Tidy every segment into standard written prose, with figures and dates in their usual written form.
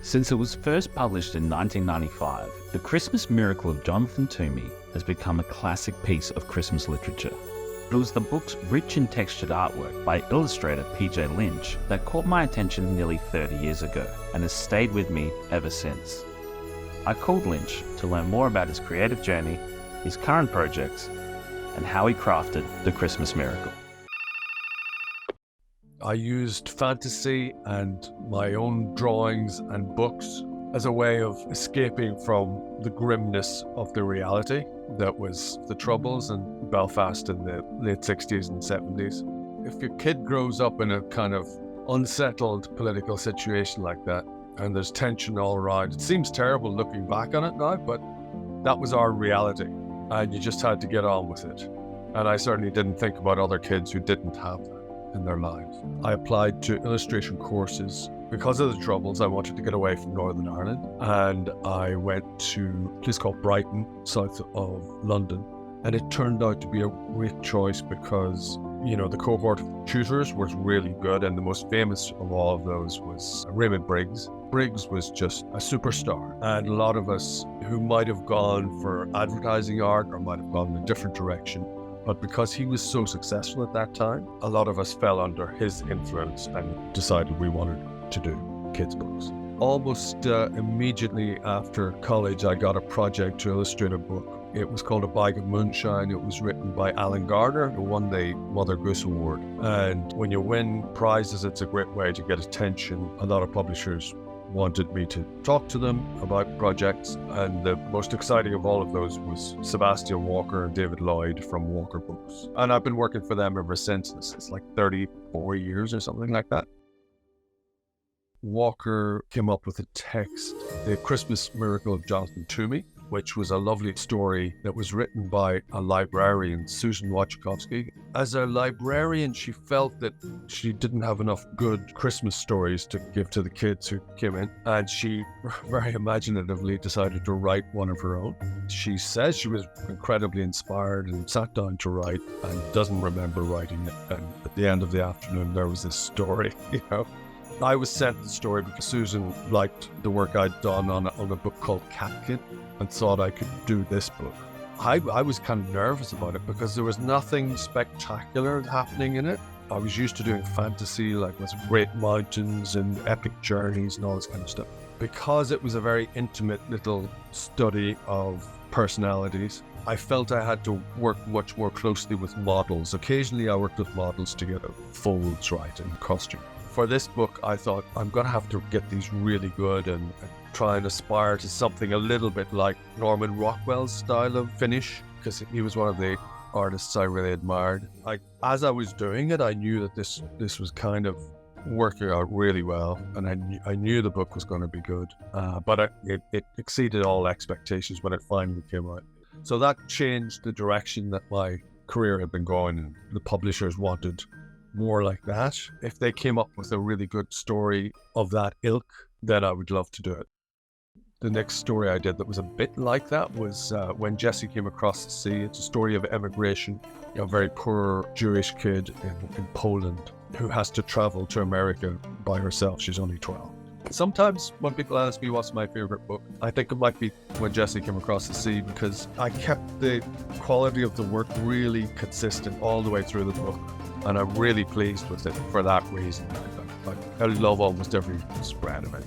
Since it was first published in 1995, The Christmas Miracle of Jonathan Toomey has become a classic piece of Christmas literature. It was the book's rich and textured artwork by illustrator P.J. Lynch that caught my attention nearly 30 years ago and has stayed with me ever since. I called Lynch to learn more about his creative journey, his current projects, and how he crafted The Christmas Miracle. I used fantasy and my own drawings and books as a way of escaping from the grimness of the reality that was the Troubles in Belfast in the late 60s and 70s. If your kid grows up in a kind of unsettled political situation like that, and there's tension all around, it seems terrible looking back on it now, but that was our reality, and you just had to get on with it. And I certainly didn't think about other kids who didn't have that in their lives. I applied to illustration courses. Because of the Troubles, I wanted to get away from Northern Ireland, and I went to a place called Brighton, south of London. And it turned out to be a great choice because, the cohort of tutors was really good, and the most famous of all of those was Raymond Briggs. Briggs was just a superstar, and a lot of us who might have gone for advertising art or might have gone in a different direction, but because he was so successful at that time, a lot of us fell under his influence and decided we wanted to do kids' books. Almost immediately after college, I got a project to illustrate a book. It was called A Bag of Moonshine. It was written by Alan Gardner, who won the Mother Goose Award. And when you win prizes, it's a great way to get attention. A lot of publishers wanted me to talk to them about projects, and the most exciting of all of those was Sebastian Walker and David Lloyd from Walker Books. And I've been working for them ever since. It's like 34 years or something like that. Walker came up with a text, The Christmas Miracle of Jonathan Toomey, which was a lovely story that was written by a librarian, Susan Wachkowski. As a librarian, she felt that she didn't have enough good Christmas stories to give to the kids who came in, and she very imaginatively decided to write one of her own. She says she was incredibly inspired and sat down to write and doesn't remember writing it. And at the end of the afternoon, there was this story, I was sent the story because Susan liked the work I'd done on a book called Catkin and thought I could do this book. I was kind of nervous about it because there was nothing spectacular happening in it. I was used to doing fantasy, like with great mountains and epic journeys and all this kind of stuff. Because it was a very intimate little study of personalities, I felt I had to work much more closely with models. Occasionally I worked with models to get folds right in costume. For this book, I thought I'm going to have to get these really good and try and aspire to something a little bit like Norman Rockwell's style of finish, because he was one of the artists I really admired. As I was doing it, I knew that this was kind of working out really well, and I knew the book was going to be good, but it exceeded all expectations when it finally came out. So that changed the direction that my career had been going, and the publishers wanted more like that. If they came up with a really good story of that ilk, then I would love to do it. The next story I did that was a bit like that was When Jessie Came Across the Sea. It's a story of emigration, a very poor Jewish kid in Poland who has to travel to America by herself. She's only 12. Sometimes when people ask me what's my favorite book, I think it might be When Jessie Came Across the Sea, because I kept the quality of the work really consistent all the way through the book. And I'm really pleased with it for that reason. I love almost every spread of it,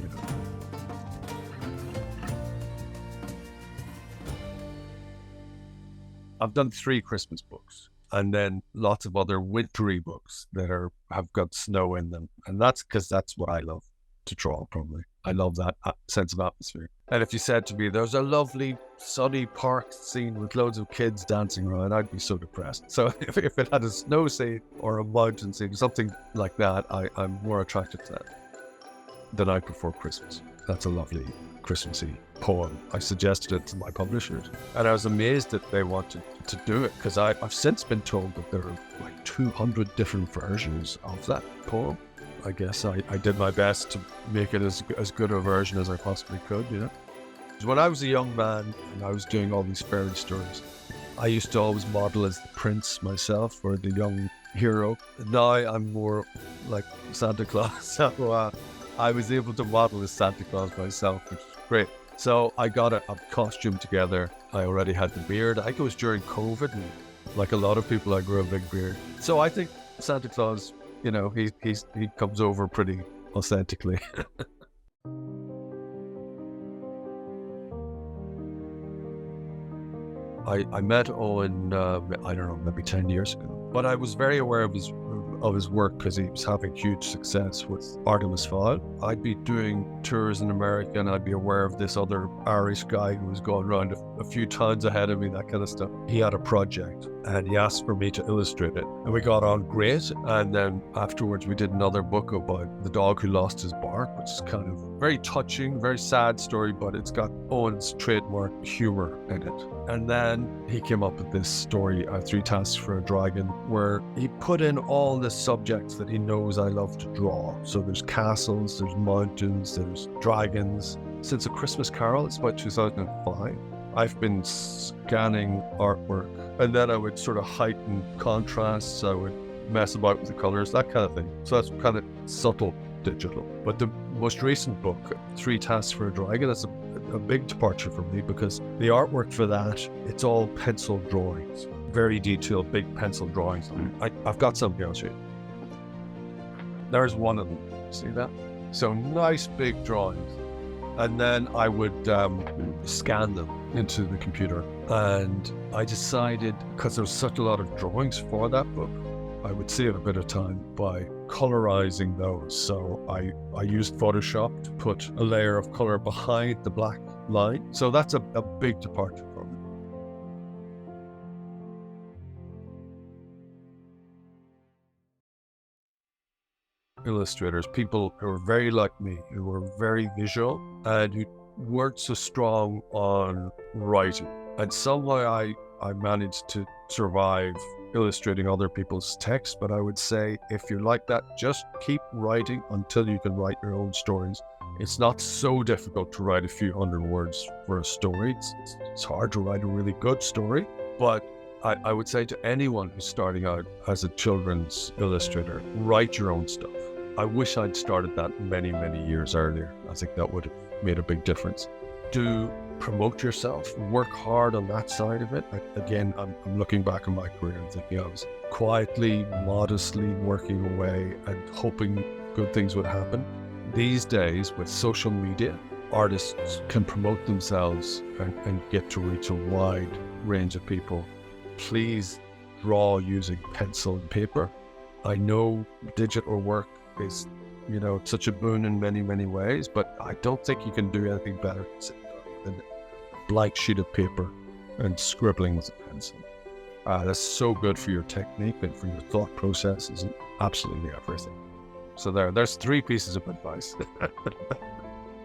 I've done 3 Christmas books, and then lots of other wintry books that have got snow in them. And that's because that's what I love to draw, probably. I love that sense of atmosphere. And if you said to me, there's a lovely sunny park scene with loads of kids dancing around, I'd be so depressed. So if it had a snow scene or a mountain scene, something like that, I'm more attracted to that. The Night Before Christmas. That's a lovely Christmassy poem. I suggested it to my publishers, and I was amazed that they wanted to do it, because I've since been told that there are like 200 different versions of that poem. I guess I did my best to make it as good a version as I possibly could, When I was a young man and I was doing all these fairy stories, I used to always model as the prince myself, or the young hero. Now I'm more like Santa Claus. So I was able to model as Santa Claus myself, which is great. So I got a costume together. I already had the beard. I think it was during COVID, and like a lot of people, I grew a big beard. So I think Santa Claus, you know, he comes over pretty authentically. I met Owen, I don't know, maybe 10 years ago. But I was very aware of his work because he was having huge success with Artemis Fowl. I'd be doing tours in America and I'd be aware of this other Irish guy who was going around a few towns ahead of me, that kind of stuff. He had a project and he asked for me to illustrate it. And we got on great. And then afterwards we did another book about the dog who lost his bark, which is kind of very touching, very sad story, but it's got Owen's trademark humor in it. And then he came up with this story, 3 Tasks for a Dragon, where he put in all the subjects that he knows I love to draw. So there's castles, there's mountains, there's dragons. Since A Christmas Carol, it's about 2005, I've been scanning artwork, and then I would sort of heighten contrasts, I would mess about with the colors, that kind of thing. So that's kind of subtle digital. But the most recent book, 3 Tasks for a Dragon, that's a big departure for me because the artwork for that, it's all pencil drawings, very detailed, big pencil drawings. I've got some here, I'll show you. There's one of them, see that? So nice big drawings. And then I would scan them into the computer. And I decided, because there was such a lot of drawings for that book, I would save a bit of time by colorizing those. So I used Photoshop to put a layer of color behind the black line. So that's a big departure from it. Illustrators, people who are very like me, who were very visual and who weren't so strong on writing. And somehow I managed to survive illustrating other people's text. But I would say, if you're like that, just keep writing until you can write your own stories. It's not so difficult to write a few hundred words for a story. It's hard to write a really good story, but I would say to anyone who's starting out as a children's illustrator, write your own stuff. I wish I'd started that many, many years earlier. I think that would have made a big difference. Do promote yourself, work hard on that side of it. Again, I'm looking back on my career and thinking I was quietly, modestly working away and hoping good things would happen. These days, with social media, artists can promote themselves and get to reach a wide range of people. Please draw using pencil and paper. I know digital work is, you know, such a boon in many, many ways, but I don't think you can do anything better than a blank sheet of paper and scribbling with a pencil. That's so good for your technique and for your thought processes and absolutely everything. So there's 3 pieces of advice.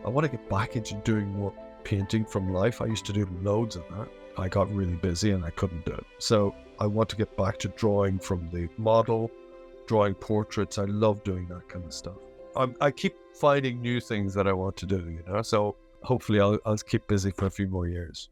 I want to get back into doing more painting from life. I used to do loads of that. I got really busy and I couldn't do it. So I want to get back to drawing from the model, drawing portraits. I love doing that kind of stuff. I keep finding new things that I want to do, you know, so hopefully I'll keep busy for a few more years.